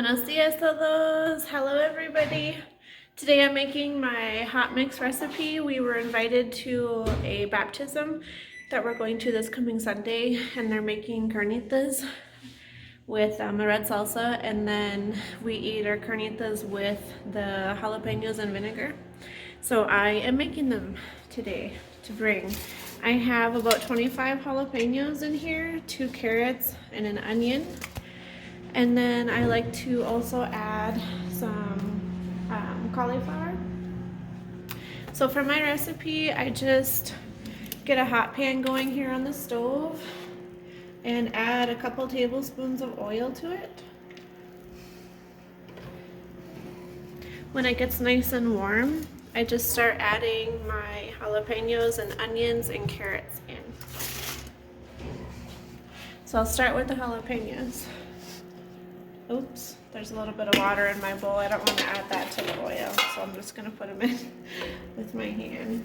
Buenos dias todos. Hello everybody. Today I'm making my hot mix recipe. We were invited to a baptism that we're going to this coming Sunday, and they're making carnitas with a red salsa, and then we eat our carnitas with the jalapenos and vinegar. So I am making them today to bring. I have about 25 jalapenos in here, 2 carrots, and an onion. And then I like to also add some cauliflower. So for my recipe, I just get a hot pan going here on the stove and add a couple tablespoons of oil to it. When it gets nice and warm, I just start adding my jalapenos and onions and carrots in. So I'll start with the jalapenos. Oops, there's a little bit of water in my bowl. I don't want to add that to the oil, so I'm just going to put them in with my hand.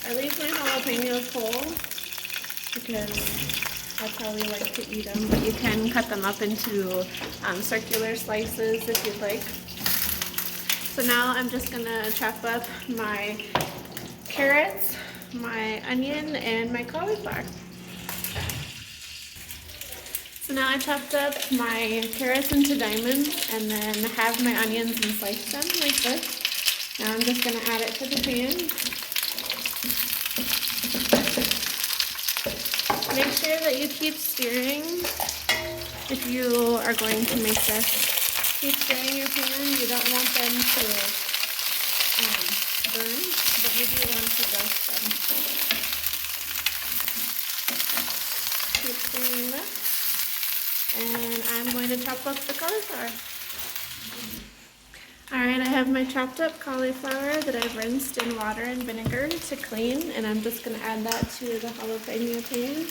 I leave my jalapenos whole because that's how we like to eat them, but you can cut them up into circular slices if you'd like. So now I'm just gonna chop up my carrots, my onion, and my cauliflower. So now I chopped up my carrots into diamonds and then have my onions and slice them like this. Now I'm just gonna add it to the pan. Make sure that you keep stirring if you are going to make this. Keep stirring your pan. You don't want them to burn, but you do want to roast them. Keep stirring it up. And I'm going to chop up the cauliflower. Alright, I have my chopped up cauliflower that I've rinsed in water and vinegar to clean, and I'm just going to add that to the jalapeno pan.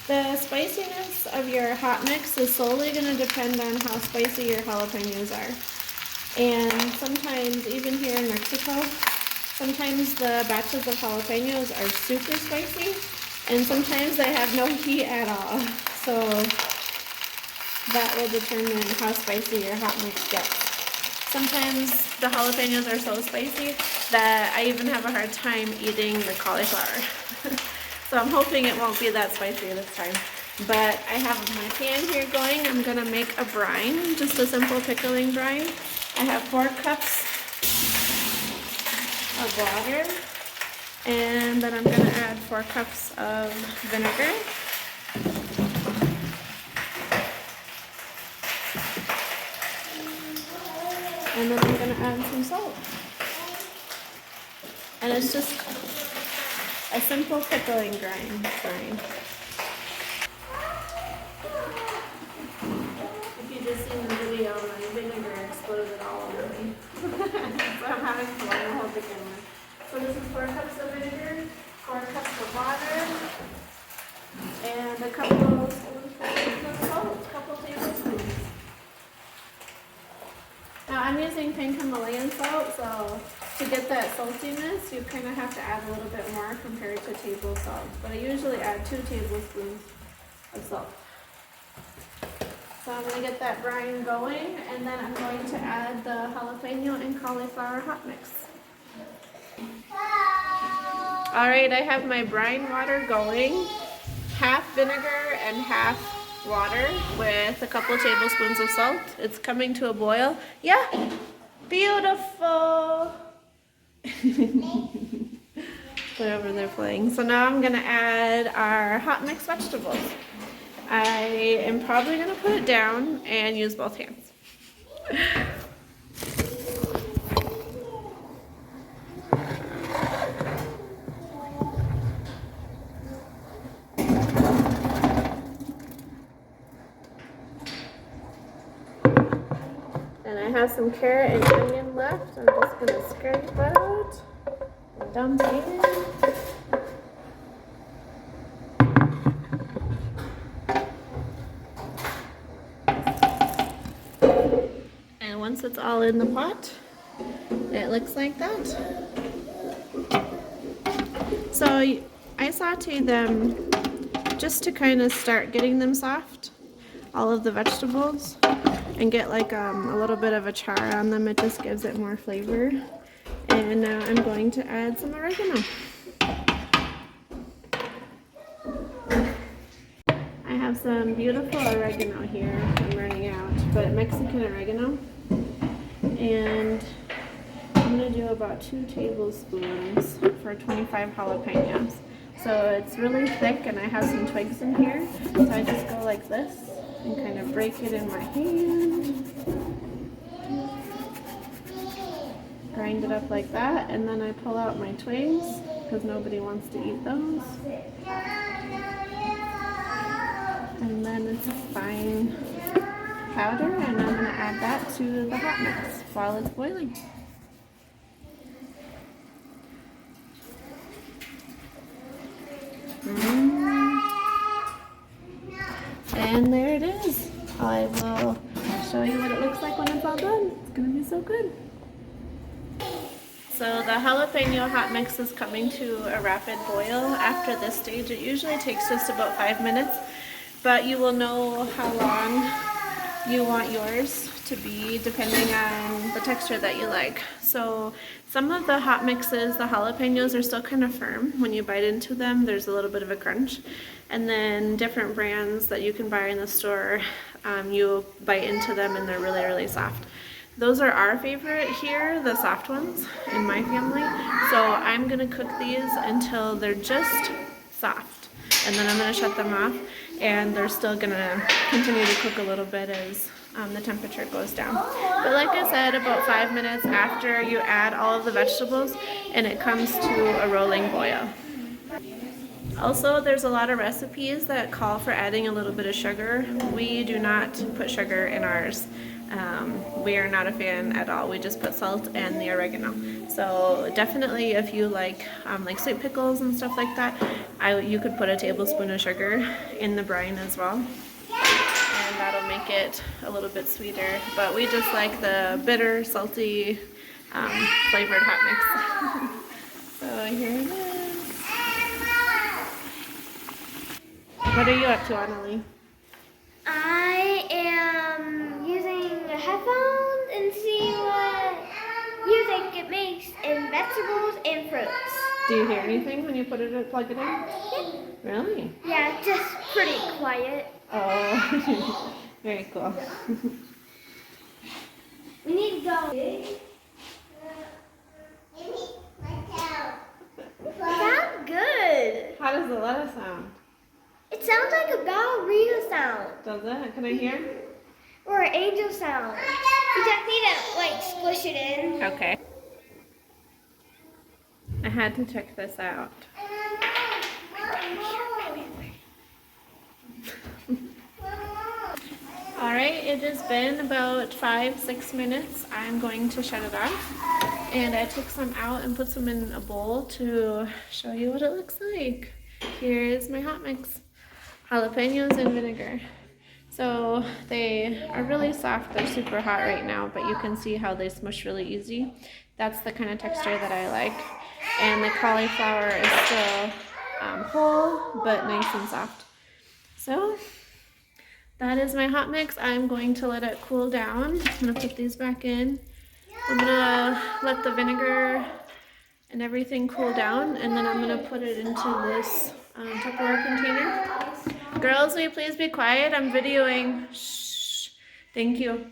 The spiciness of your hot mix is solely going to depend on how spicy your jalapenos are. And sometimes, even here in Mexico, sometimes the batches of jalapenos are super spicy, and sometimes they have no heat at all. So that will determine how spicy your hot mix gets. Sometimes the jalapenos are so spicy that I even have a hard time eating the cauliflower. So I'm hoping it won't be that spicy this time. But I have my pan here going. I'm gonna make a brine, just a simple pickling brine. I have 4 cups of water, and then I'm gonna add 4 cups of vinegar. And then I'm gonna add some salt. And it's just a simple pickling brine. If you just seen the video, my vinegar exploded all over me. So I'm having to learn how to begin with. So this is 4 cups of vinegar, 4 cups of water, and a couple tablespoons of salt, couple tablespoons. Now I'm using pink Himalayan salt, so to get that saltiness, you kind of have to add a little bit more compared to table salt. But I usually add 2 tablespoons of salt. So I'm going to get that brine going, and then I'm going to add the jalapeno and cauliflower hot mix. Alright, I have my brine water going, half vinegar and half water with a couple tablespoons of salt. It's coming to a boil. Yeah, beautiful. They're over there playing. So now I'm gonna add our hot mix vegetables. I am probably gonna put it down and use both hands. And I have some carrot and onion left. I'm just gonna scrape out and dump in. once it's all in the pot, it looks like that. So I sauteed them just to kind of start getting them soft, all of the vegetables, and get like a little bit of a char on them. It just gives it more flavor. And now I'm going to add some oregano. I have some beautiful oregano here. I'm running out, but Mexican oregano. And I'm going to do about 2 tablespoons for 25 jalapenos. So it's really thick and I have some twigs in here. So I just go like this and kind of break it in my hand. Grind it up like that, and then I pull out my twigs because nobody wants to eat those. And then it's a fine powder, and I'm going to add that to the hot mix while it's boiling. And there it is. I will show you what it looks like when it's all done. It's going to be so good. So the jalapeno hot mix is coming to a rapid boil. After this stage, it usually takes just about 5 minutes, but you will know how long you want yours to be depending on the texture that you like. So some of the hot mixes, the jalapenos are still kind of firm. When you bite into them, there's a little bit of a crunch. And then different brands that you can buy in the store, you bite into them and they're really, really soft. Those are our favorite here, the soft ones in my family. So I'm gonna cook these until they're just soft. And then I'm gonna shut them off, and they're still gonna continue to cook a little bit as the temperature goes down. But like I said, about 5 minutes after you add all of the vegetables and it comes to a rolling boil. Also, there's a lot of recipes that call for adding a little bit of sugar. We do not put sugar in ours. We are not a fan at all. We just put salt and the oregano. So definitely if you like sweet pickles and stuff like that, you could put a tablespoon of sugar in the brine as well. And that'll make it a little bit sweeter. But we just like the bitter, salty, flavored hot mix. So here it is. What are you up to, Annalie? I am using the headphones and see what music it makes in vegetables and fruits. Do you hear anything when you plug it in? Yeah. Really? Yeah, just pretty quiet. Oh, very cool. We need to go. It sounds good. How does the lettuce sound? It sounds like a ballerina sound. Does it? Can I hear? Or an angel sound. You just need to squish it in. Okay. I had to check this out. Alright, it has been about 5-6 minutes. I'm going to shut it off. And I took some out and put some in a bowl to show you what it looks like. Here's my hot mix. Jalapenos and vinegar. So they are really soft. They're super hot right now, but you can see how they smush really easy. That's the kind of texture that I like. And the cauliflower is still whole, but nice and soft. So that is my hot mix. I'm going to let it cool down. I'm gonna put these back in. I'm gonna let the vinegar and everything cool down, and then I'm gonna put it into this Tupperware container. Girls, will you please be quiet? I'm videoing. Shh. Thank you.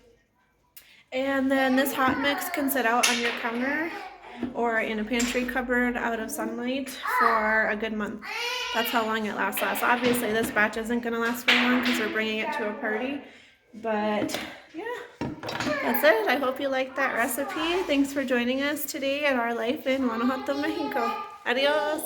And then this hot mix can sit out on your counter or in a pantry cupboard out of sunlight for a good month. That's how long it lasts. Obviously, this batch isn't going to last very long because we're bringing it to a party. But yeah, that's it. I hope you liked that recipe. Thanks for joining us today at our life in Guanajuato, Mexico. Adios.